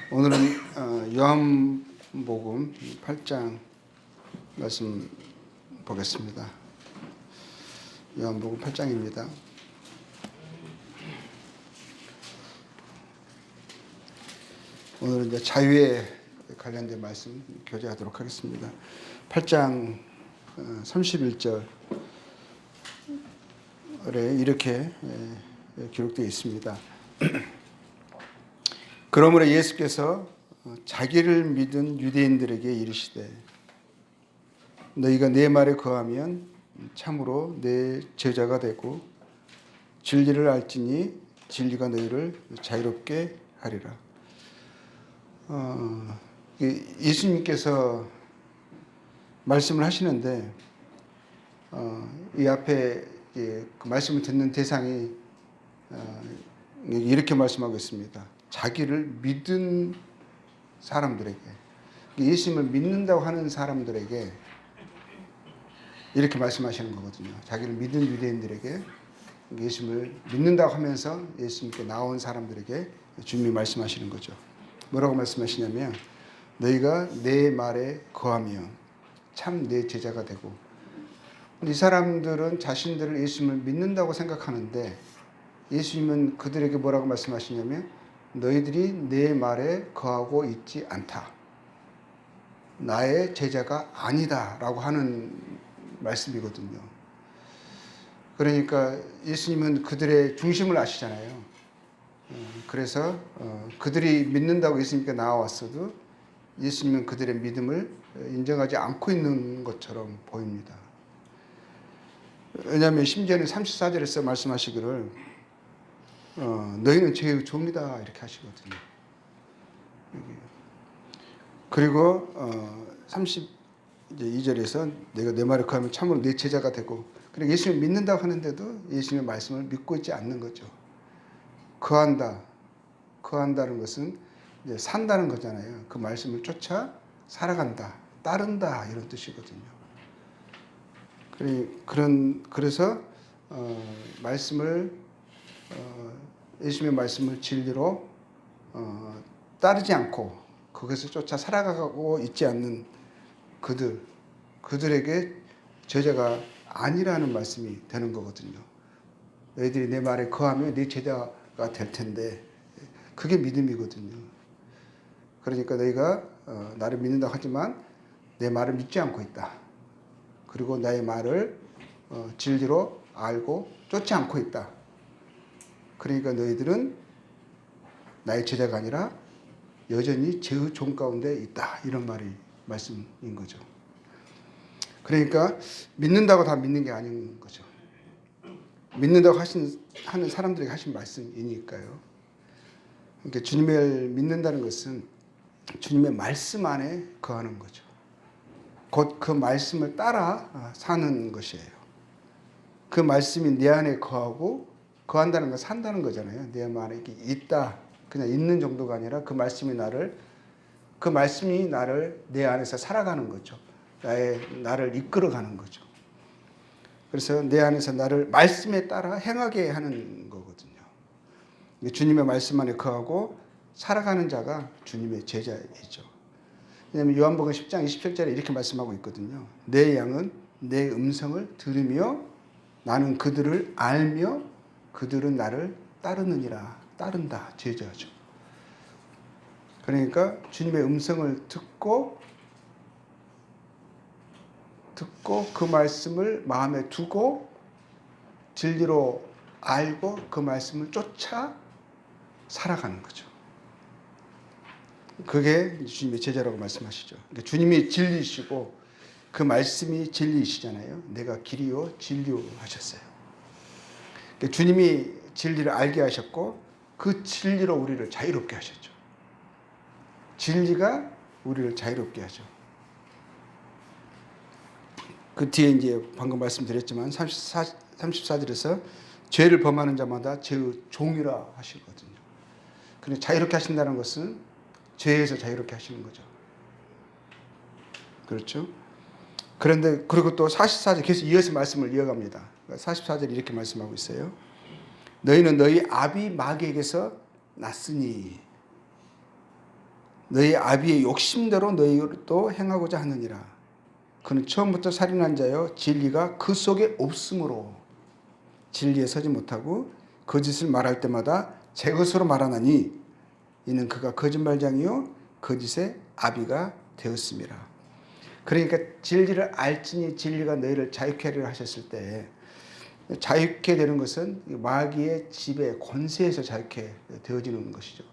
오늘은 요한복음 8장 말씀 보겠습니다. 요한복음 8장입니다. 오늘은 이제 자유에 관련된 말씀 교제하도록 하겠습니다. 8장 31절에 이렇게 기록되어 있습니다. 그러므로 예수께서 자기를 믿은 유대인들에게 이르시되 너희가 내 말에 거하면 참으로 내 제자가 되고 진리를 알지니 진리가 너희를 자유롭게 하리라. 예수님께서 말씀을 하시는데 이 앞에 그 말씀을 듣는 대상이 이렇게 말씀하고 있습니다. 자기를 믿은 사람들에게, 예수님을 믿는다고 하는 사람들에게 이렇게 말씀하시는 거거든요. 자기를 믿은 유대인들에게, 예수님을 믿는다고 하면서 예수님께 나온 사람들에게 주님이 말씀하시는 거죠. 뭐라고 말씀하시냐면 너희가 내 말에 거하면 참 내 제자가 되고, 이 사람들은 자신들을 예수님을 믿는다고 생각하는데 예수님은 그들에게 뭐라고 말씀하시냐면 너희들이 내 말에 거하고 있지 않다, 나의 제자가 아니다 라고 하는 말씀이거든요. 그러니까 예수님은 그들의 중심을 아시잖아요. 그래서 그들이 믿는다고 예수님께 나와왔어도 예수님은 그들의 믿음을 인정하지 않고 있는 것처럼 보입니다. 왜냐하면 심지어는 34절에서 말씀하시기를 너희는 제 종이다 이렇게 하시거든요. 그리고 32절에서 내가 내 말에 거하면 참으로 내 제자가 되고, 그리고 예수님을 믿는다고 하는데도 예수님의 말씀을 믿고 있지 않는 거죠. 거한다는 것은 이제 산다는 거잖아요. 그 말씀을 쫓아 살아간다, 따른다 이런 뜻이거든요. 그래서 말씀을 예수님의 말씀을 진리로 따르지 않고 그것을 쫓아 살아가고 있지 않는 그들에게 제자가 아니라는 말씀이 되는 거거든요. 너희들이 내 말에 거하면 내 제자가 될 텐데, 그게 믿음이거든요. 그러니까 너희가 나를 믿는다고 하지만 내 말을 믿지 않고 있다. 그리고 나의 말을 진리로 알고 쫓지 않고 있다. 그러니까 너희들은 나의 제자가 아니라 여전히 제 종 가운데 있다. 이런 말씀인 거죠. 그러니까 믿는다고 다 믿는 게 아닌 거죠. 믿는다고 하는 사람들에게 하신 말씀이니까요. 그러니까 주님을 믿는다는 것은 주님의 말씀 안에 거하는 거죠. 곧 그 말씀을 따라 사는 것이에요. 그 말씀이 내 안에 거한다는 건 산다는 거잖아요. 내 안에 있다. 그냥 있는 정도가 아니라 그 말씀이 나를 내 안에서 살아가는 거죠. 나를 이끌어가는 거죠. 그래서 내 안에서 나를 말씀에 따라 행하게 하는 거거든요. 주님의 말씀 안에 거하고 살아가는 자가 주님의 제자이죠. 왜냐하면 요한복음 10장 27절에 이렇게 말씀하고 있거든요. 내 양은 내 음성을 들으며 나는 그들을 알며 그들은 나를 따르느니라. 따른다, 제자죠. 그러니까 주님의 음성을 듣고 그 말씀을 마음에 두고 진리로 알고 그 말씀을 쫓아 살아가는 거죠. 그게 주님의 제자라고 말씀하시죠. 그러니까 주님이 진리시고 그 말씀이 진리이시잖아요. 내가 길이요 진리요 하셨어요. 그러니까 주님이 진리를 알게 하셨고 그 진리로 우리를 자유롭게 하셨죠. 진리가 우리를 자유롭게 하죠. 그 뒤에 이제 방금 말씀드렸지만 34절에서 죄를 범하는 자마다 죄의 종이라 하시거든요. 그런데 자유롭게 하신다는 것은 죄에서 자유롭게 하시는 거죠. 그렇죠? 그런데 그리고 또 44절 계속 이어서 말씀을 이어갑니다. 44절 이렇게 말씀하고 있어요. 너희는 너희 아비 마귀에게서 났으니 너희 아비의 욕심대로 너희도 행하고자 하느니라. 그는 처음부터 살인한 자여 진리가 그 속에 없으므로 진리에 서지 못하고 거짓을 말할 때마다 제 것으로 말하나니 이는 그가 거짓말장이요 거짓의 아비가 되었습니다. 그러니까 진리를 알지니 진리가 너희를 자유케 하리라 하셨을 때 자유케 되는 것은 마귀의 지배, 권세에서 자유케 되어지는 것이죠.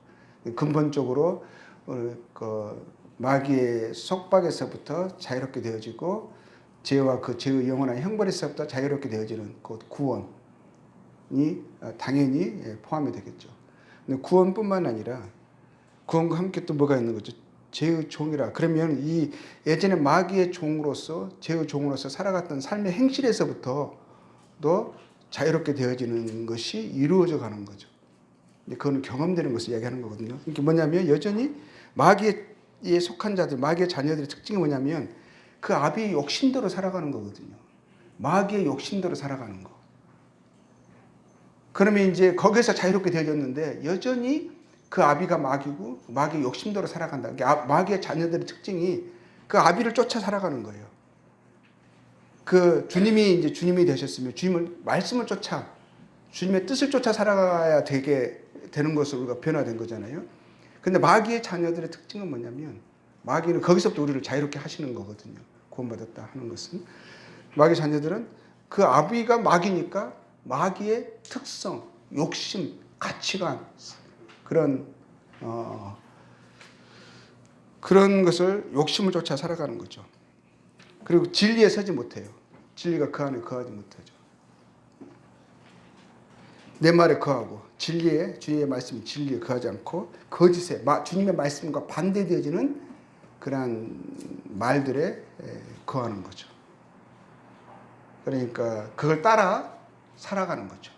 근본적으로 마귀의 속박에서부터 자유롭게 되어지고 죄와 그 죄의 영원한 형벌에서부터 자유롭게 되어지는 그 구원이 당연히 포함이 되겠죠. 근데 구원뿐만 아니라 구원과 함께 또 뭐가 있는 거죠? 죄의 종이라. 그러면 이 예전에 마귀의 종으로서 죄의 종으로서 살아갔던 삶의 행실에서부터 또 자유롭게 되어지는 것이 이루어져 가는 거죠. 그거는 경험되는 것을 이야기하는 거거든요. 이게 뭐냐면 여전히 마귀에 속한 자들, 마귀의 자녀들의 특징이 뭐냐면 그 아비의 욕심대로 살아가는 거거든요. 마귀의 욕심대로 살아가는 거. 그러면 이제 거기서 자유롭게 되어졌는데 여전히 그 아비가 마귀고 마귀의 욕심대로 살아간다. 마귀의 자녀들의 특징이 그 아비를 쫓아 살아가는 거예요. 그 주님이 이제 주님이 되셨으면 주님을 말씀을 쫓아 주님의 뜻을 쫓아 살아가야 되는 것으로 우리가 변화된 거잖아요. 근데 마귀의 자녀들의 특징은 뭐냐면 마귀는 거기서부터 우리를 자유롭게 하시는 거거든요. 구원받았다 하는 것은 마귀 자녀들은 그 아비가 마귀니까 마귀의 특성, 욕심, 가치관 그런 것을 욕심을 쫓아 살아가는 거죠. 그리고 진리에 서지 못해요. 진리가 그 안에 거하지 못하죠. 내 말에 거하고 진리에 주의 말씀이 진리에 거하지 않고 거짓에 주님의 말씀과 반대되어지는 그러한 말들에 거하는 거죠. 그러니까 그걸 따라 살아가는 거죠.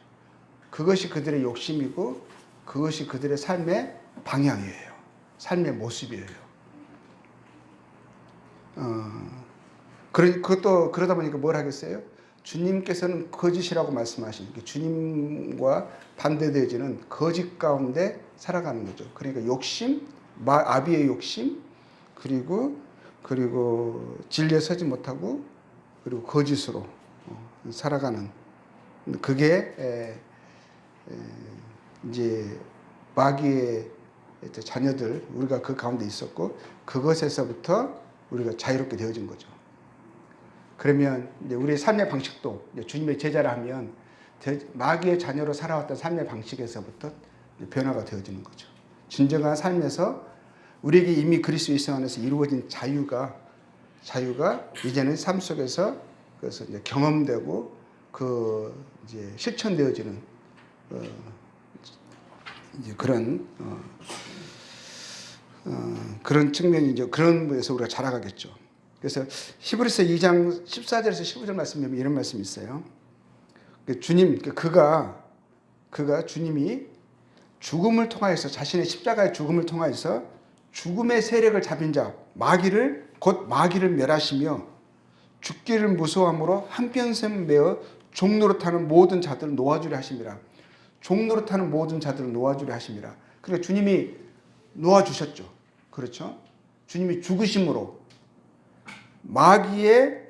그것이 그들의 욕심이고 그것이 그들의 삶의 방향이에요. 삶의 모습이에요. 그것도 그러다 보니까 뭘 하겠어요? 주님께서는 거짓이라고 말씀하시니까 주님과 반대되어지는 거짓 가운데 살아가는 거죠. 그러니까 욕심, 아비의 욕심, 그리고 진리에 서지 못하고 그리고 거짓으로 살아가는 그게 이제 마귀의 자녀들 우리가 그 가운데 있었고 그것에서부터 우리가 자유롭게 되어진 거죠. 그러면 이제 우리의 삶의 방식도 주님의 제자라 하면 마귀의 자녀로 살아왔던 삶의 방식에서부터 변화가 되어지는 거죠. 진정한 삶에서 우리에게 이미 그리스도 예수 안에서 이루어진 자유가 이제는 삶 속에서 그래서 이제 경험되고 이제 실천되어지는 이제 그런 측면이 이제 그런 부분에서 우리가 자라가겠죠. 그래서 히브리서 2장 14절에서 15절 말씀에 보면 이런 말씀이 있어요. 그가 주님이 죽음을 통하여서 자신의 십자가의 죽음을 통하여서 죽음의 세력을 잡은 자 곧 마귀를 멸하시며 죽기를 무서워함으로 한평생 매어 종노릇하는 모든 자들을 놓아주려 하심이라. 종노릇하는 모든 자들을 놓아주려 하심이라. 그러니까 주님이 놓아주셨죠. 그렇죠? 주님이 죽으심으로 마귀의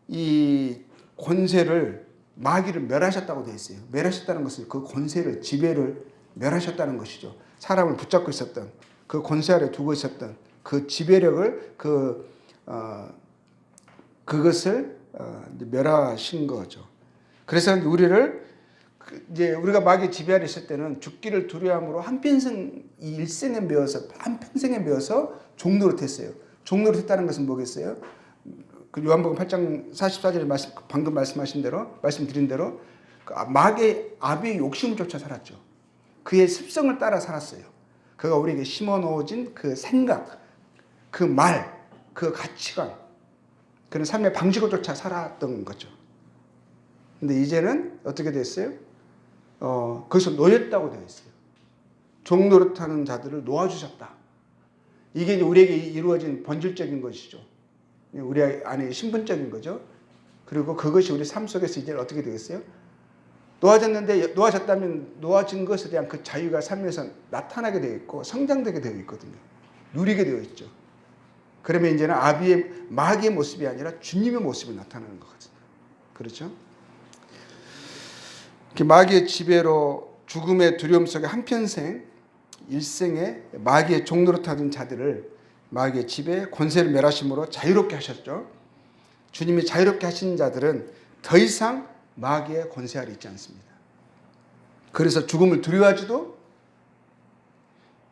이 권세를 마귀를 멸하셨다고 되어 있어요. 멸하셨다는 것은 그 권세를 지배를 멸하셨다는 것이죠. 사람을 붙잡고 있었던 그 권세 아래 두고 있었던 그 지배력을 그것을 멸하신 거죠. 그래서 우리가 마귀의 지배 아래 있을 때는 죽기를 두려움으로 일생에 매어서 종노릇했어요. 종노릇했다는 것은 뭐겠어요? 그 요한복음 8장 44절에 방금 말씀드린 대로 마귀의 아비의 욕심을 쫓아 살았죠. 그의 습성을 따라 살았어요. 그가 우리에게 심어놓은 그 생각, 그 말, 그 가치관, 그런 삶의 방식을 쫓아 살았던 거죠. 근데 이제는 어떻게 됐어요? 거기서 놓였다고 되어 있어요. 종노릇하는 자들을 놓아주셨다. 이게 이제 우리에게 이루어진 본질적인 것이죠. 우리 안에 신분적인 거죠. 그리고 그것이 우리 삶 속에서 이제 어떻게 되겠어요? 놓아졌다면 놓아진 것에 대한 그 자유가 삶에서 나타나게 되어 있고 성장되게 되어 있거든요. 누리게 되어 있죠. 그러면 이제는 마귀의 모습이 아니라 주님의 모습이 나타나는 거거든요. 그렇죠? 마귀의 지배로 죽음의 두려움 속에 한평생 일생에 마귀의 종노릇하던 자들을 마귀의 지배, 권세를 멸하심으로 자유롭게 하셨죠. 주님이 자유롭게 하신 자들은 더 이상 마귀의 권세 아래 있지 않습니다. 그래서 죽음을 두려워하지도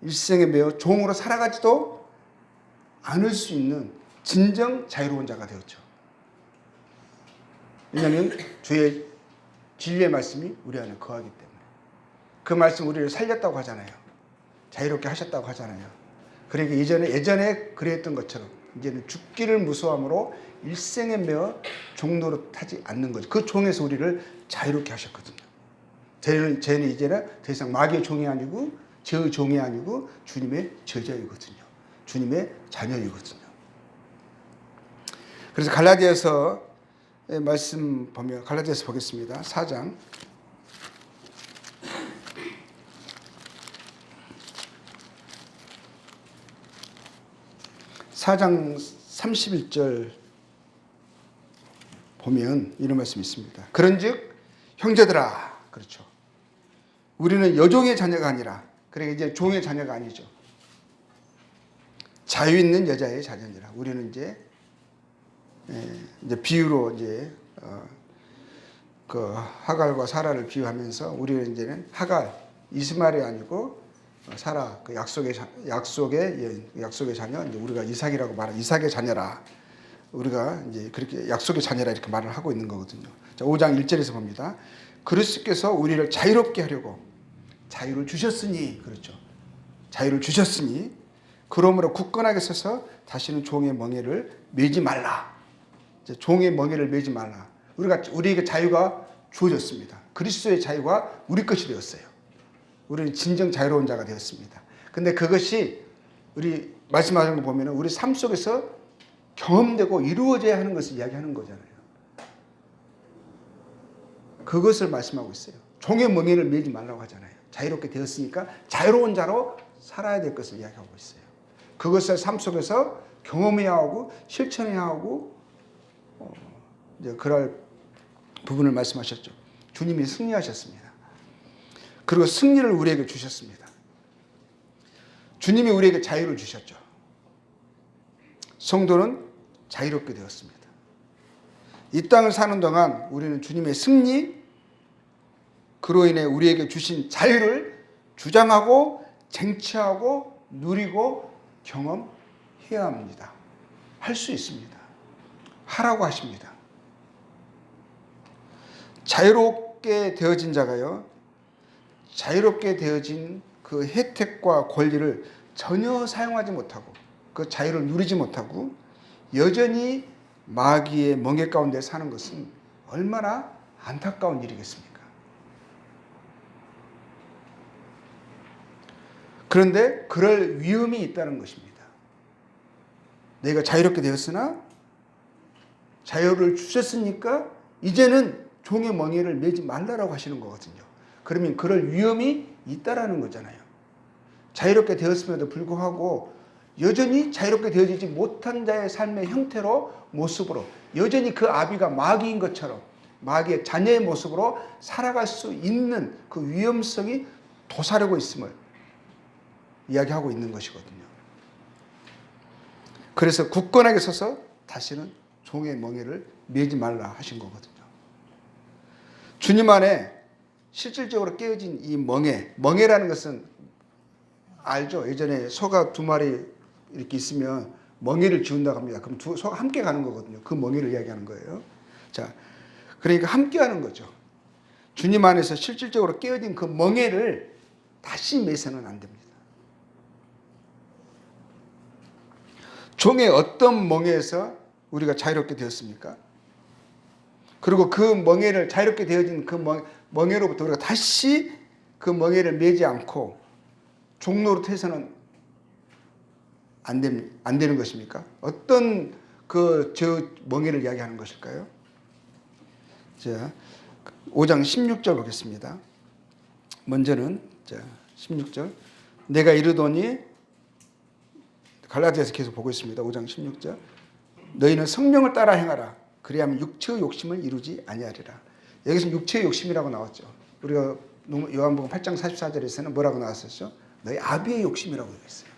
일생에 매여 종으로 살아가지도 않을 수 있는 진정 자유로운 자가 되었죠. 왜냐하면 주의 진리의 말씀이 우리 안에 거하기 때문에. 그 말씀 우리를 살렸다고 하잖아요. 자유롭게 하셨다고 하잖아요. 그러니까 예전에 그랬던 것처럼 이제는 죽기를 무서워함으로 일생에 매어 종노릇하지 않는 거죠. 그 종에서 우리를 자유롭게 하셨거든요. 저희는 이제는 더 이상 마귀의 종이 아니고 저 종이 아니고 주님의 제자이거든요. 주님의 자녀이거든요. 그래서 갈라디아서 말씀 보면 갈라디아서 보겠습니다. 4장 31절 보면 이런 말씀이 있습니다. 그런즉 형제들아, 그렇죠. 우리는 여종의 자녀가 아니라, 그러니까 이제 종의 자녀가 아니죠. 자유 있는 여자의 자녀니라. 우리는 이제 비유로 그 하갈과 사라를 비유하면서 우리는 이제는 하갈 이스마엘이 아니고 사라 그 약속의 자녀, 이제 우리가 이삭이라고 말하는 이삭의 자녀라. 우리가 이제 그렇게 약속의 자녀라 이렇게 말을 하고 있는 거거든요. 자, 5장 1절에서 봅니다. 그리스도께서 우리를 자유롭게 하려고 자유를 주셨으니, 그렇죠. 자유를 주셨으니 그러므로 굳건하게 서서 다시는 종의 멍에를 매지 말라. 종의 멍에를 매지 말라. 우리에게 자유가 주어졌습니다. 그리스도의 자유가 우리 것이 되었어요. 우리는 진정 자유로운 자가 되었습니다. 근데 그것이 우리 말씀하신 거 보면 우리 삶 속에서 경험되고 이루어져야 하는 것을 이야기하는 거잖아요. 그것을 말씀하고 있어요. 종의 멍에를 매지 말라고 하잖아요. 자유롭게 되었으니까 자유로운 자로 살아야 될 것을 이야기하고 있어요. 그것을 삶 속에서 경험해야 하고 실천해야 하고 이제 그럴 부분을 말씀하셨죠. 주님이 승리하셨습니다. 그리고 승리를 우리에게 주셨습니다. 주님이 우리에게 자유를 주셨죠. 성도는 자유롭게 되었습니다. 이 땅을 사는 동안 우리는 주님의 승리, 그로 인해 우리에게 주신 자유를 주장하고 쟁취하고 누리고 경험해야 합니다. 할 수 있습니다. 하라고 하십니다. 자유롭게 되어진 자가요, 자유롭게 되어진 그 혜택과 권리를 전혀 사용하지 못하고 그 자유를 누리지 못하고 여전히 마귀의 멍에 가운데 사는 것은 얼마나 안타까운 일이겠습니까? 그런데 그럴 위험이 있다는 것입니다. 내가 자유롭게 되었으나 자유를 주셨으니까 이제는 종의 멍에를 매지 말라라고 하시는 거거든요. 그러면 그럴 위험이 있다라는 거잖아요. 자유롭게 되었음에도 불구하고 여전히 자유롭게 되어지지 못한 자의 삶의 형태로, 모습으로 여전히 그 아비가 마귀인 것처럼 마귀의 자녀의 모습으로 살아갈 수 있는 그 위험성이 도사리고 있음을 이야기하고 있는 것이거든요. 그래서 굳건하게 서서 다시는 종의 멍에를 매지 말라 하신 거거든요. 주님 안에 실질적으로 깨어진 이 멍에라는 것은 알죠? 예전에 소가 2마리 이렇게 있으면 멍에를 지운다고 합니다. 그럼 소가 함께 가는 거거든요. 그 멍에를 이야기하는 거예요. 자, 그러니까 함께 하는 거죠. 주님 안에서 실질적으로 깨어진 그 멍에를 다시 매서는 안 됩니다. 종의 어떤 멍에에서 우리가 자유롭게 되었습니까? 그리고 그 멍에를 자유롭게 되어진 그 멍에로부터 우리가 다시 그 멍에를 매지 않고 종노릇해서는 안 되는 것입니까? 어떤 저 멍에를 이야기하는 것일까요? 자, 5장 16절 보겠습니다. 먼저는 16절. 내가 이르노니 갈라디아서 계속 보고 있습니다. 5장 16절. 너희는 성령을 따라 행하라. 그리하면 육체의 욕심을 이루지 아니하리라. 여기서 육체의 욕심이라고 나왔죠. 우리가 요한복음 8장 44절에서는 뭐라고 나왔었죠? 너희 아비의 욕심이라고 했어요.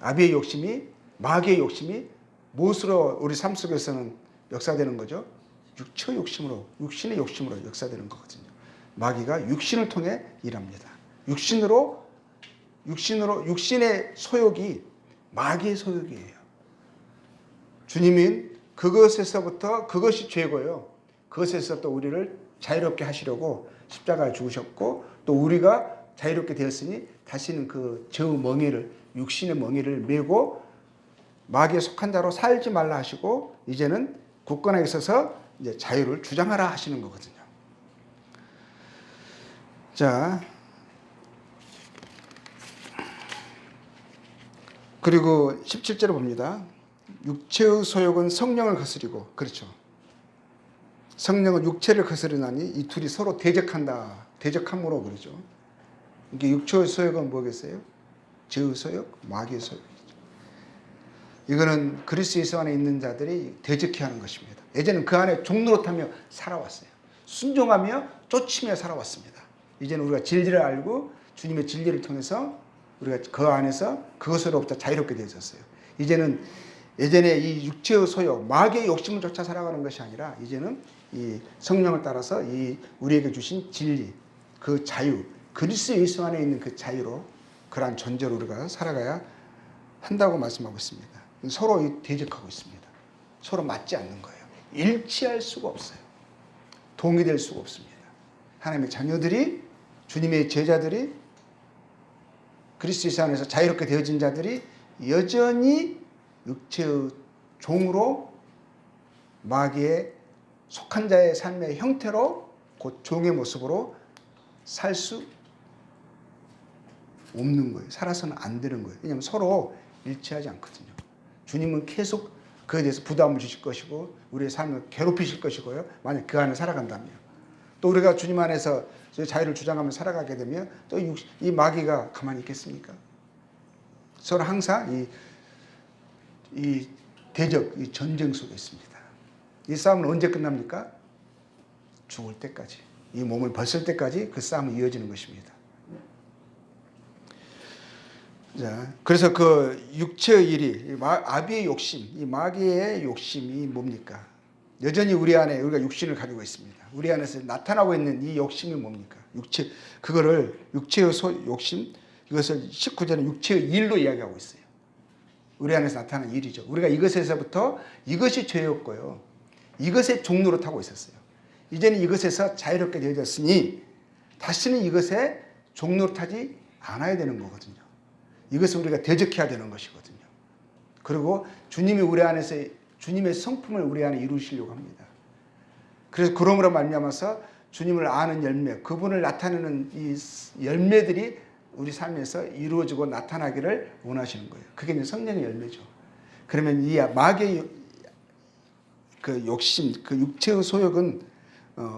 아비의 욕심이, 마귀의 욕심이 무엇으로 우리 삶 속에서는 역사되는 거죠? 육체의 욕심으로, 육신의 욕심으로 역사되는 거거든요. 마귀가 육신을 통해 일합니다. 육신의 소욕이 마귀의 소욕이에요. 주님은 그것에서부터, 그것이 죄고요. 그것에서 또 우리를 자유롭게 하시려고 십자가에 죽으셨고, 또 우리가 자유롭게 되었으니 다시는 그 죄의 멍에를, 육신의 멍에를 메고 마귀에 속한 자로 살지 말라 하시고, 이제는 굳건하게 서서 이제 자유를 주장하라 하시는 거거든요. 자, 그리고 17절을 봅니다. 육체의 소욕은 성령을 거스리고, 그렇죠. 성령은 육체를 거스르나니 이 둘이 서로 대적한다. 대적함으로 그러죠. 이게 육체의 소욕은 뭐겠어요? 죄의 소욕, 마귀의 소욕이죠. 이거는 그리스도 예수 안에 있는 자들이 대적해 하는 것입니다. 예전에는 그 안에 종노릇하며 살아왔어요. 순종하며 쫓으며 살아왔습니다. 이제는 우리가 진리를 알고 주님의 진리를 통해서 우리가 그 안에서 그것으로부터 자유롭게 되었어요. 이제는 예전에 이 육체의 소욕, 마귀의 욕심을 쫓아 살아가는 것이 아니라 이제는 이 성령을 따라서 이 우리에게 주신 진리, 그 자유, 그리스도 예수 안에 있는 그 자유로 그러한 존재로 우리가 살아가야 한다고 말씀하고 있습니다. 서로 대적하고 있습니다. 서로 맞지 않는 거예요. 일치할 수가 없어요. 동의될 수가 없습니다. 하나님의 자녀들이, 주님의 제자들이, 그리스도 예수 안에서 자유롭게 되어진 자들이 여전히 육체의 종으로 마귀에 속한 자의 삶의 형태로 곧 종의 모습으로 살 수 없는 거예요. 살아서는 안 되는 거예요. 왜냐하면 서로 일치하지 않거든요. 주님은 계속 그에 대해서 부담을 주실 것이고 우리의 삶을 괴롭히실 것이고요. 만약 그 안에 살아간다면. 또 우리가 주님 안에서 자유를 주장하며 살아가게 되면 또 이 마귀가 가만히 있겠습니까? 서로 항상 이 대적, 이 전쟁 속에 있습니다. 이 싸움은 언제 끝납니까? 죽을 때까지. 이 몸을 벗을 때까지 그 싸움은 이어지는 것입니다. 자, 그래서 그 육체의 일이, 아비의 욕심, 이 마귀의 욕심이 뭡니까? 여전히 우리 안에 우리가 육신을 가지고 있습니다. 우리 안에서 나타나고 있는 이 욕심이 뭡니까? 그거를 육체의 욕심, 이것을 19절은 육체의 일로 이야기하고 있어요. 우리 안에서 나타나는 일이죠. 우리가 이것에서부터 이것이 죄였고요. 이것의 종로로 타고 있었어요. 이제는 이것에서 자유롭게 되어졌으니 다시는 이것에 종로로 타지 않아야 되는 거거든요. 이것을 우리가 대적해야 되는 것이거든요. 그리고 주님이 우리 안에서 주님의 성품을 우리 안에 이루시려고 합니다. 그래서 그러므로 말미암아서 주님을 아는 열매, 그분을 나타내는 이 열매들이 우리 삶에서 이루어지고 나타나기를 원하시는 거예요. 그게 이제 성령의 열매죠. 그러면 이 마귀의 그 욕심, 그 육체의 소욕은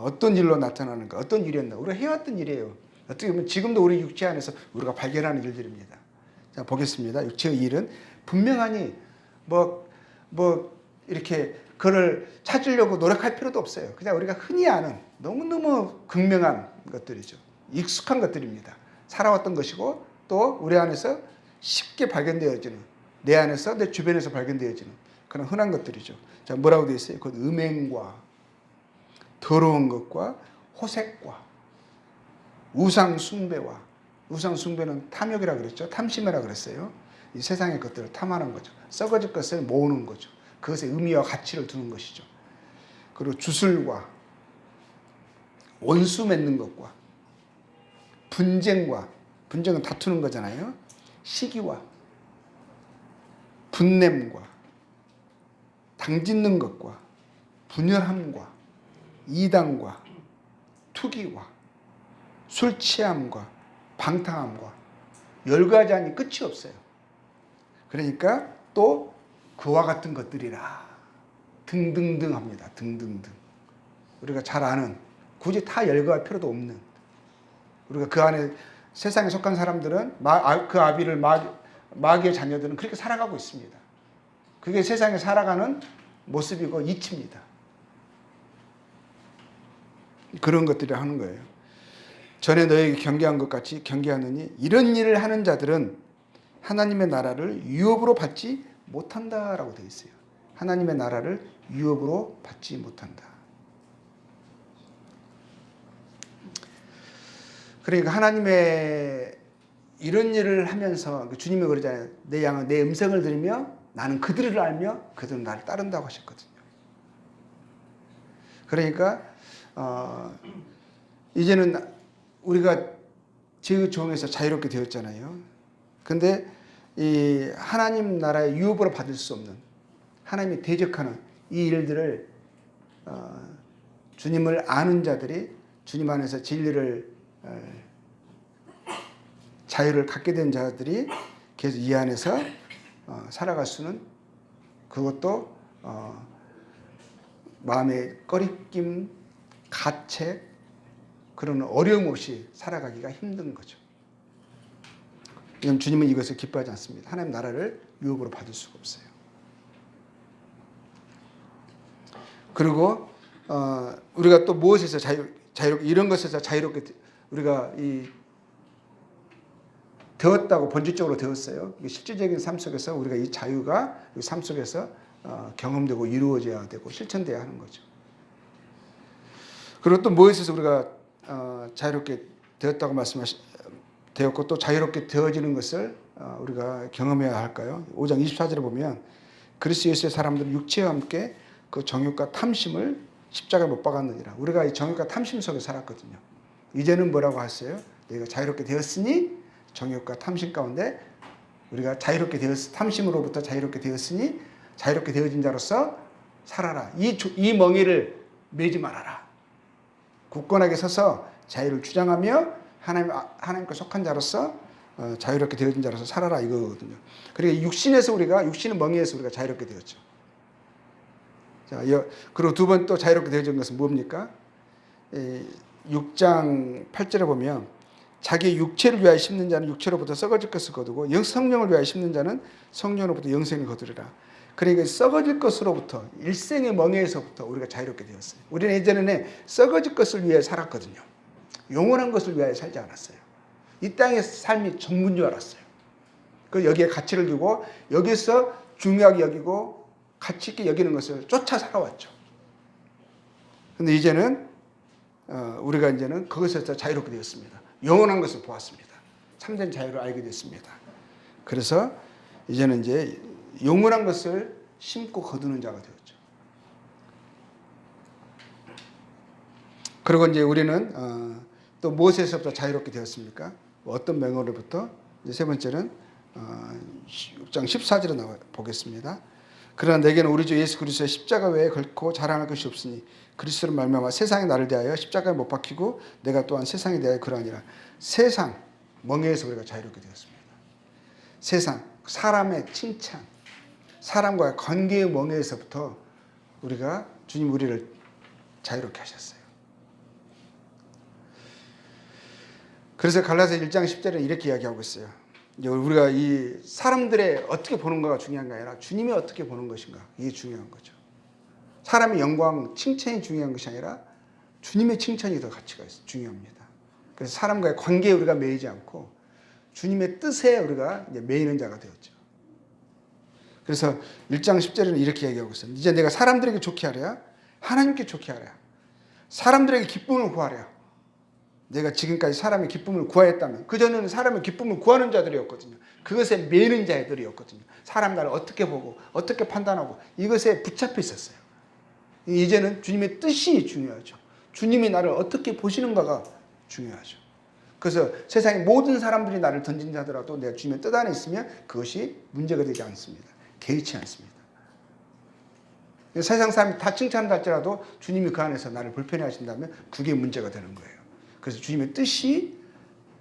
어떤 일로 나타나는가? 어떤 일이었나? 우리가 해왔던 일이에요. 어떻게 보면 지금도 우리 육체 안에서 우리가 발견하는 일들입니다. 자, 보겠습니다. 육체의 일은 분명하니 이렇게 그를 찾으려고 노력할 필요도 없어요. 그냥 우리가 흔히 아는 너무너무 극명한 것들이죠. 익숙한 것들입니다. 살아왔던 것이고 또 우리 안에서 쉽게 발견되어지는, 내 안에서 내 주변에서 발견되어지는 그런 흔한 것들이죠. 자, 뭐라고 되어 있어요? 그 음행과 더러운 것과 호색과 우상 숭배와, 우상 숭배는 탐욕이라 그랬죠. 탐심이라 그랬어요. 이 세상의 것들을 탐하는 거죠. 썩어질 것을 모으는 거죠. 그것에 의미와 가치를 두는 것이죠. 그리고 주술과 원수 맺는 것과 분쟁과, 분쟁은 다투는 거잖아요. 시기와 분냄과 당짓는 것과 분열함과 이단과 투기와 술 취함과 방탕함과 열가지 하니 끝이 없어요. 그러니까 또 그와 같은 것들이라 등등등 합니다. 등등등. 우리가 잘 아는, 굳이 다 열거할 필요도 없는, 우리가 그 안에 세상에 속한 사람들은 그 아비를 마귀의 자녀들은 그렇게 살아가고 있습니다. 그게 세상에 살아가는 모습이고 이치입니다. 그런 것들을 하는 거예요. 전에 너에게 경계한 것 같이 경계하느니 이런 일을 하는 자들은 하나님의 나라를 유업으로 받지 못한다라고 되어 있어요. 하나님의 나라를 유업으로 받지 못한다. 그러니까 하나님의 이런 일을 하면서 주님이 그러잖아요. 내 양은 내 음성을 들으며 나는 그들을 알며 그들은 나를 따른다고 하셨거든요. 그러니까 이제는 우리가 죄의 종에서 자유롭게 되었잖아요. 근데 이 하나님 나라의 유업으로 받을 수 없는 하나님이 대적하는 이 일들을 주님을 아는 자들이 주님 안에서 진리를 자유를 갖게 된 자들이 계속 이 안에서 살아갈 수는 그것도 마음의 꺼리낌, 가책 그런 어려움 없이 살아가기가 힘든 거죠. 왜냐하면 주님은 이것을 기뻐하지 않습니다. 하나님 나라를 유업으로 받을 수가 없어요. 그리고 우리가 또 무엇에서 자유롭게 이런 것에서 자유롭게 우리가 되었다고 본질적으로 되었어요. 실질적인 삶 속에서 우리가 이 자유가 이 삶 속에서 경험되고 이루어져야 되고 실천돼야 하는 거죠. 그리고 또 무엇에서 우리가 자유롭게 되었다고 되었고 또 자유롭게 되어지는 것을 우리가 경험해야 할까요? 5장 24절에 보면 그리스도 예수의 사람들은 육체와 함께 그 정욕과 탐심을 십자가에 못 박았느니라. 우리가 이 정욕과 탐심 속에 살았거든요. 이제는 뭐라고 하셨어요? 너희가 자유롭게 되었으니 정욕과 탐심 가운데 우리가 탐심으로부터 자유롭게 되었으니 자유롭게 되어진 자로서 살아라. 이 멍에를 매지 말아라. 굳건하게 서서 자유를 주장하며 하나님께 속한 자로서 자유롭게 되어진 자로서 살아라 이거거든요. 그리고 육신의 멍에에서 우리가 자유롭게 되었죠. 자, 그리고 두 번 또 자유롭게 되어진 것은 뭡니까? 6장 8절에 보면 자기 육체를 위하여 심는 자는 육체로부터 썩어질 것을 거두고 성령을 위하여 심는 자는 성령으로부터 영생을 거두리라. 그러니까 썩어질 것으로부터 일생의 멍에에서부터 우리가 자유롭게 되었어요. 우리는 예전에는 썩어질 것을 위해 살았거든요. 영원한 것을 위하여 살지 않았어요. 이 땅의 삶이 전부인 줄 알았어요. 그 여기에 가치를 두고 여기서 중요하게 여기고 가치 있게 여기는 것을 쫓아 살아왔죠. 근데 이제는 우리가 이제는 그것에서 자유롭게 되었습니다. 영원한 것을 보았습니다. 참된 자유를 알게 됐습니다. 그래서 이제는 이제 영원한 것을 심고 거두는 자가 되었죠. 그리고 이제 우리는 또 무엇에서부터 자유롭게 되었습니까? 어떤 명언으로부터? 이제 세 번째는 6장 14절에 보겠습니다. 그러나 내게는 우리 주 예수 그리스도의 십자가 외에 결코 자랑할 것이 없으니 그리스도를 말미암아 세상이 나를 대하여 십자가에 못 박히고 내가 또한 세상에 대하여 그러하니라. 세상 멍에에서 우리가 자유롭게 되었습니다. 세상 사람의 칭찬 사람과의 관계의 멍에에서부터 우리가 주님 우리를 자유롭게 하셨어요. 그래서 갈라디아 1장 10절에 이렇게 이야기하고 있어요. 우리가 이 사람들의 어떻게 보는가가 중요한 게 아니라 주님이 어떻게 보는 것인가 이게 중요한 거죠. 사람의 영광, 칭찬이 중요한 것이 아니라 주님의 칭찬이 더 가치가 있어요. 중요합니다. 그래서 사람과의 관계에 우리가 매이지 않고 주님의 뜻에 우리가 이제 매이는 자가 되었죠. 그래서 1장 10절에는 이렇게 얘기하고 있어요. 이제 내가 사람들에게 좋게 하랴 하나님께 좋게 하랴 사람들에게 기쁨을 구하랴. 내가 지금까지 사람의 기쁨을 구하였다면 그전에는 사람의 기쁨을 구하는 자들이었거든요. 그것에 매는 자들이었거든요. 사람 나를 어떻게 보고 어떻게 판단하고 이것에 붙잡혀 있었어요. 이제는 주님의 뜻이 중요하죠. 주님이 나를 어떻게 보시는가가 중요하죠. 그래서 세상의 모든 사람들이 나를 던진 자더라도 내가 주님의 뜻 안에 있으면 그것이 문제가 되지 않습니다. 개의치 않습니다. 세상 사람이 다 칭찬한다 할지라도 주님이 그 안에서 나를 불편해 하신다면 그게 문제가 되는 거예요. 그래서 주님의 뜻이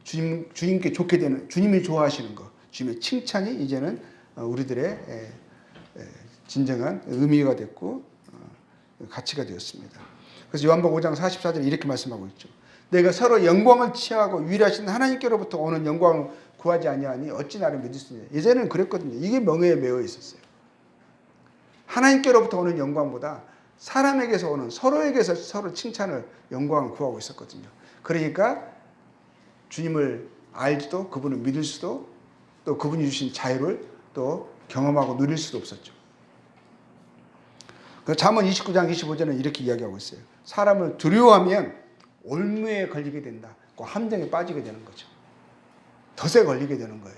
주님께 좋게 되는 주님이 좋아하시는 것 주님의 칭찬이 이제는 우리들의 진정한 의미가 됐고 가치가 되었습니다. 그래서 요한복음 5장 44절에 이렇게 말씀하고 있죠. 내가 서로 영광을 취하고 유일하신 하나님께로부터 오는 영광을 구하지 아니하니 어찌 나를 믿을 수 있냐. 예전에는 그랬거든요. 이게 명예에 매여 있었어요. 하나님께로부터 오는 영광보다 사람에게서 오는 서로에게서 서로 칭찬을 영광을 구하고 있었거든요. 그러니까 주님을 알지도 그분을 믿을 수도 또 그분이 주신 자유를 또 경험하고 누릴 수도 없었죠. 잠언 29장 25절은 이렇게 이야기하고 있어요. 사람을 두려워하면 올무에 걸리게 된다. 그 함정에 빠지게 되는 거죠. 덫에 걸리게 되는 거예요.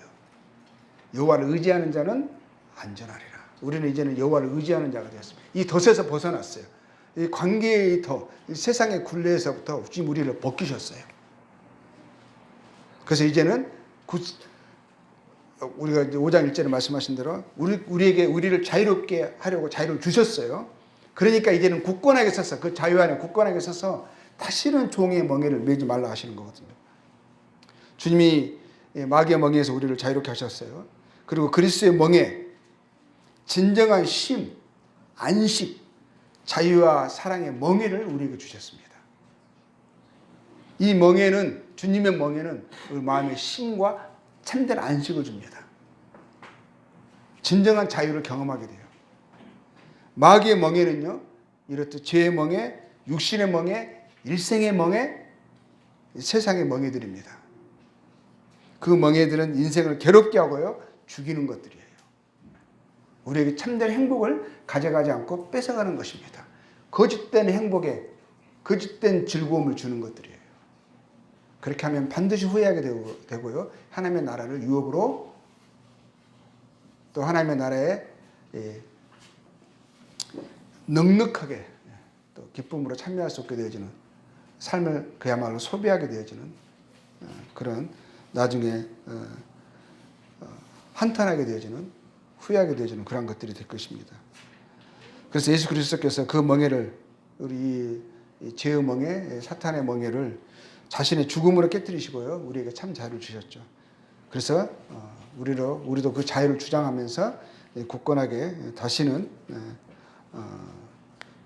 여호와를 의지하는 자는 안전하리라. 우리는 이제는 여호와를 의지하는 자가 되었습니다. 이 덫에서 벗어났어요. 이 관계의 덫, 이 세상의 굴레에서부터 주님 우리를 벗기셨어요. 그래서 이제는 우리가 5장 1절에 말씀하신 대로 우리를 자유롭게 하려고 자유를 주셨어요. 그러니까 이제는 굳건하게 서서 그 자유 안에 굳건하게 서서 다시는 종의 멍에를 매지 말라 하시는 거거든요. 주님이 마귀의 멍에에서 우리를 자유롭게 하셨어요. 그리고 그리스도의 멍에 진정한 쉼, 안식, 자유와 사랑의 멍에를 우리에게 주셨습니다. 이 멍에는 주님의 멍에는 우리 마음의 쉼과 참된 안식을 줍니다. 진정한 자유를 경험하게 돼요. 마귀의 멍에는요, 이렇듯 죄의 멍에, 육신의 멍에, 일생의 멍에, 세상의 멍에들입니다. 그 멍에들은 인생을 괴롭게 하고요, 죽이는 것들이에요. 우리에게 참된 행복을 가져가지 않고 뺏어가는 것입니다. 거짓된 행복에, 거짓된 즐거움을 주는 것들이에요. 그렇게 하면 반드시 후회하게 되고요, 하나님의 나라를 유업으로 또 하나님의 나라에 넉넉하게 또 기쁨으로 참여할 수 없게 되어지는 삶을 그야말로 소비하게 되어지는 그런 나중에 한탄하게 되어지는 후회하게 되어지는 그런 것들이 될 것입니다. 그래서 예수 그리스도께서 그 멍에를 우리 죄의 멍에 사탄의 멍에를 자신의 죽음으로 깨뜨리시고요, 우리에게 참 자유를 주셨죠. 그래서 우리도 그 자유를 주장하면서 굳건하게 다시는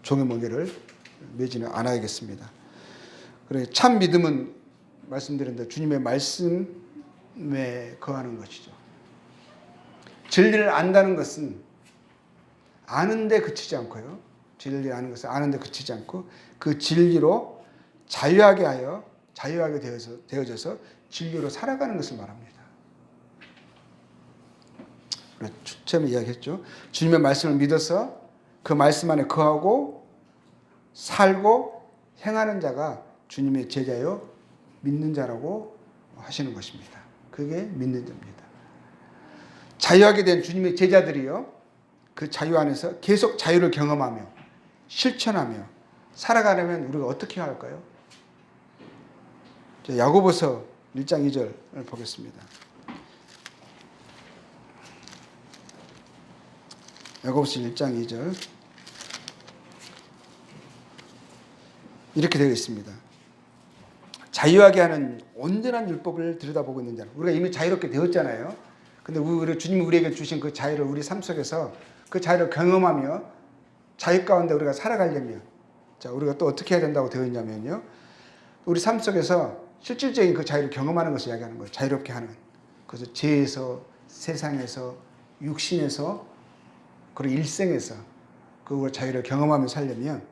종의 멍에를 매지는 않아야겠습니다. 그래, 참 믿음은 말씀드렸는데 주님의 말씀에 거하는 것이죠. 진리를 안다는 것은 아는데 그치지 않고요. 진리를 아는 것은 아는데 그치지 않고 그 진리로 자유하게 되어져서 진리로 살아가는 것을 말합니다. 처음에 이야기했죠. 주님의 말씀을 믿어서 그 말씀 안에 거하고 살고 행하는 자가 주님의 제자요 믿는 자라고 하시는 것입니다. 그게 믿는 자입니다. 자유하게 된 주님의 제자들이요, 그 자유 안에서 계속 자유를 경험하며 실천하며 살아가려면 우리가 어떻게 해야 할까요? 야고보서 1장 2절을 보겠습니다. 야고보서 1장 2절 이렇게 되어 있습니다. 자유하게 하는 온전한 율법을 들여다보고 있는 자는, 우리가 이미 자유롭게 되었잖아요. 근데 주님이 우리에게 주신 그 자유를 우리 삶 속에서 그 자유를 경험하며 자유 가운데 우리가 살아가려면, 자, 우리가 또 어떻게 해야 된다고 되어 있냐면요, 우리 삶 속에서 실질적인 그 자유를 경험하는 것을 이야기하는 거예요. 자유롭게 하는. 그래서 죄에서, 세상에서, 육신에서, 그리고 일생에서 그 자유를 경험하며 살려면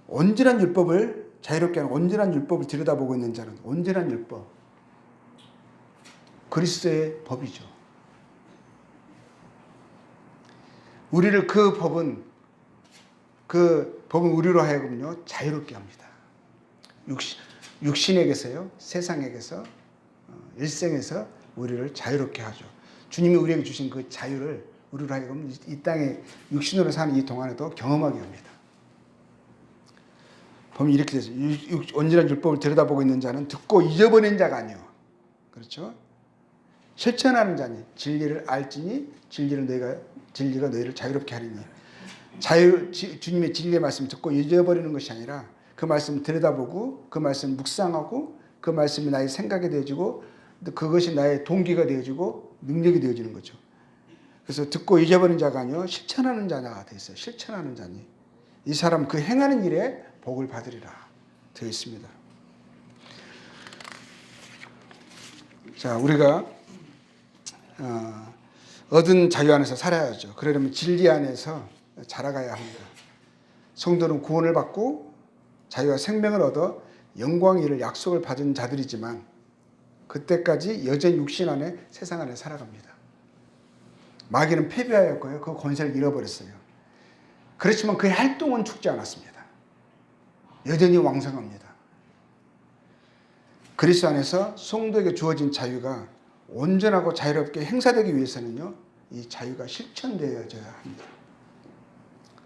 온전한 율법을, 자유롭게 하는 온전한 율법을 들여다보고 있는 자는, 온전한 율법, 그리스도의 법이죠. 우리를 그 법은 우리로 하여금요 자유롭게 합니다. 육신에게서요, 세상에게서, 일생에서 우리를 자유롭게 하죠. 주님이 우리에게 주신 그 자유를 우리로 하여금 이 땅에 육신으로 사는 이 동안에도 경험하게 합니다. 보면 이렇게 되죠. 온전한 율법을 들여다보고 있는 자는 듣고 잊어버린 자가 아니요, 그렇죠? 실천하는 자니 진리를 알지니 진리가 너희를 자유롭게 하리니. 주님의 진리의 말씀을 듣고 잊어버리는 것이 아니라 그 말씀을 들여다보고 그 말씀을 묵상하고 그 말씀이 나의 생각이 되어지고 그것이 나의 동기가 되어지고 능력이 되어지는 거죠. 그래서 듣고 잊어버린 자가 아니요 실천하는 자가 되어 있어요. 실천하는 자니 이 사람 그 행하는 일에 복을 받으리라 되어 있습니다. 자, 우리가 얻은 자유 안에서 살아야죠. 그러려면 진리 안에서 자라가야 합니다. 성도는 구원을 받고 자유와 생명을 얻어 영광의 일을 약속을 받은 자들이지만 그때까지 여전히 육신 안에 세상 안에 살아갑니다. 마귀는 패배하였고요. 그 권세를 잃어버렸어요. 그렇지만 그의 활동은 죽지 않았습니다. 여전히 왕성합니다. 그리스도 안에서 성도에게 주어진 자유가 온전하고 자유롭게 행사되기 위해서는요, 이 자유가 실천되어져야 합니다.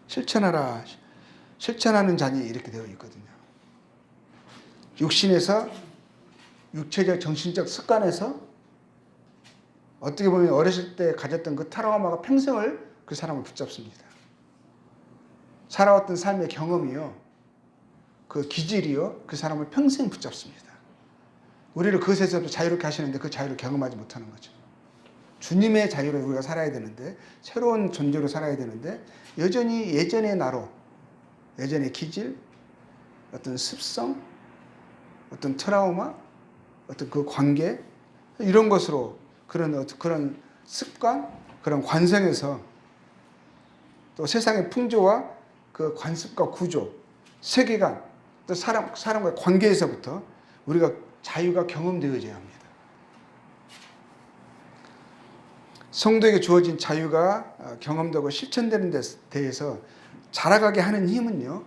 실천하라. 실천하는 자니 이렇게 되어 있거든요. 육신에서 육체적 정신적 습관에서 어떻게 보면 어렸을 때 가졌던 그 트라우마가 평생을 그 사람을 붙잡습니다. 살아왔던 삶의 경험이요, 그 기질이요, 그 사람을 평생 붙잡습니다. 우리를 그것에서도 자유롭게 하시는데 그 자유를 경험하지 못하는 거죠. 주님의 자유로 우리가 살아야 되는데, 새로운 존재로 살아야 되는데 여전히 예전의 나로, 예전의 기질, 어떤 습성, 어떤 트라우마, 어떤 그 관계, 이런 것으로 그런 습관, 그런 관성에서 또 세상의 풍조와 그 관습과 구조, 세계관, 또 사람과의 관계에서부터 우리가 자유가 경험되어져야 합니다. 성도에게 주어진 자유가 경험되고 실천되는 데 대해서 자라가게 하는 힘은요,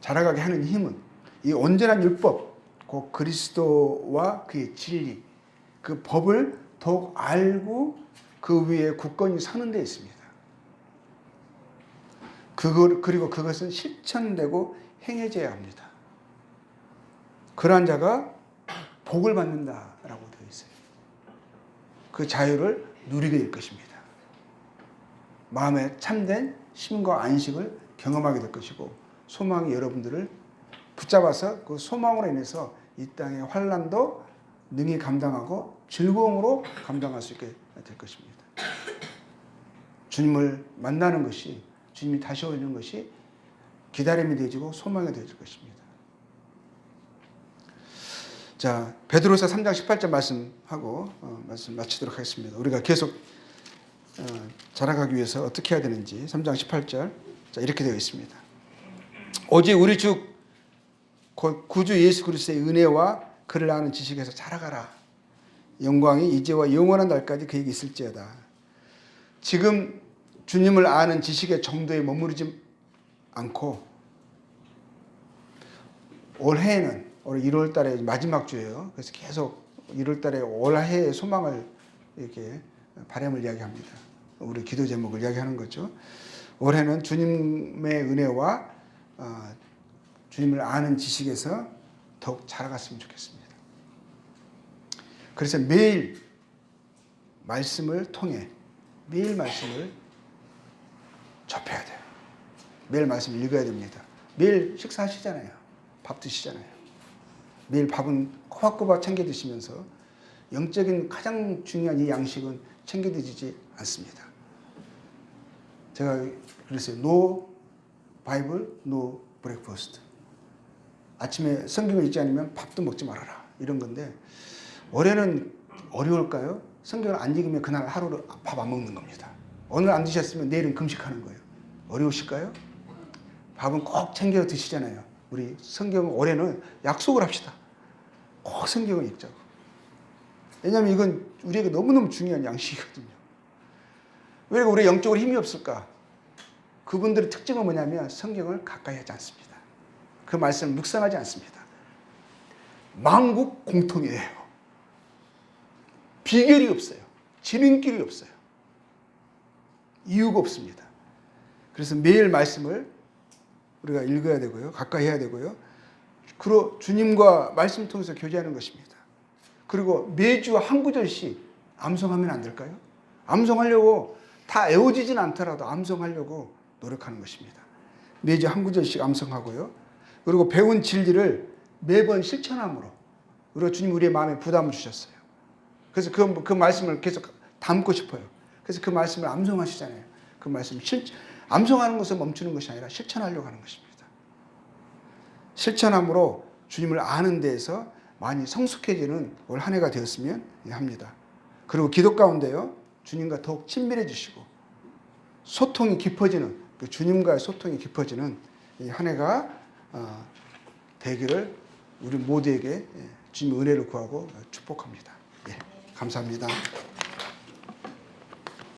자라가게 하는 힘은 이 온전한 율법, 곧 그리스도와 그의 진리, 그 법을 더욱 알고 그 위에 굳건히 서는 데 있습니다. 그리고 그것은 실천되고 행해져야 합니다. 그러한 자가 복을 받는다라고 되어 있어요. 그 자유를 누리게 될 것입니다. 마음에 참된 쉼과 안식을 경험하게 될 것이고, 소망이 여러분들을 붙잡아서 그 소망으로 인해서 이 땅의 환난도 능히 감당하고 즐거움으로 감당할 수 있게 될 것입니다. 주님을 만나는 것이, 주님이 다시 오는 것이 기다림이 되어지고 소망이 되어질 것입니다. 자, 베드로서 3장 18절 말씀하고 말씀 마치도록 하겠습니다. 우리가 계속 자라가기 위해서 어떻게 해야 되는지 3장 18절, 자, 이렇게 되어 있습니다. 오직 우리 주 구주 예수 그리스도의 은혜와 그를 아는 지식에서 자라가라. 영광이 이제와 영원한 날까지 그에게 있을지어다. 지금 주님을 아는 지식의 정도에 머무르지 않고, 올해에는 올 1월 달에 마지막 주예요. 그래서 계속 1월 달에 올해의 소망을 이렇게 바람을 이야기합니다. 우리 기도 제목을 이야기하는 거죠. 올해는 주님의 은혜와 주님을 아는 지식에서 더욱 자라갔으면 좋겠습니다. 그래서 매일 말씀을 통해 매일 말씀을 접해야 돼요. 매일 말씀을 읽어야 됩니다. 매일 식사하시잖아요. 밥 드시잖아요. 매일 밥은 꼬박꼬박 챙겨 드시면서 영적인 가장 중요한 이 양식은 챙겨 드시지 않습니다. 제가 그랬어요. No Bible, no breakfast. 아침에 성경을 읽지 않으면 밥도 먹지 말아라. 이런 건데, 올해는 어려울까요? 성경을 안 읽으면 그날 하루를 밥 안 먹는 겁니다. 오늘 안 드셨으면 내일은 금식하는 거예요. 어려우실까요? 밥은 꼭 챙겨 드시잖아요. 우리 성경은 올해는 약속을 합시다. 꼭 성경을 읽자고. 왜냐하면 이건 우리에게 너무너무 중요한 양식이거든요. 왜 우리 영적으로 힘이 없을까? 그분들의 특징은 뭐냐면 성경을 가까이 하지 않습니다. 그 말씀을 묵상하지 않습니다. 만국 공통이에요. 비결이 없어요. 지름길이 없어요. 이유가 없습니다. 그래서 매일 말씀을 우리가 읽어야 되고요. 가까이 해야 되고요. 그리고 주님과 말씀 통해서 교제하는 것입니다. 그리고 매주 한 구절씩 암송하면 안 될까요? 암송하려고 다 외워지진 않더라도 암송하려고 노력하는 것입니다. 매주 한 구절씩 암송하고요. 그리고 배운 진리를 매번 실천함으로, 그리고 주님 우리의 마음에 부담을 주셨어요. 그래서 그 말씀을 계속 담고 싶어요. 그래서 그 말씀을 암송하시잖아요. 그 말씀을 암송하는 것을 멈추는 것이 아니라 실천하려고 하는 것입니다. 실천함으로 주님을 아는 데에서 많이 성숙해지는 올 한 해가 되었으면 합니다. 그리고 기도 가운데요, 주님과 더욱 친밀해지시고 소통이 깊어지는, 그 주님과의 소통이 깊어지는 이 한 해가 되기를 우리 모두에게 주님의 은혜를 구하고 축복합니다. 예, 감사합니다.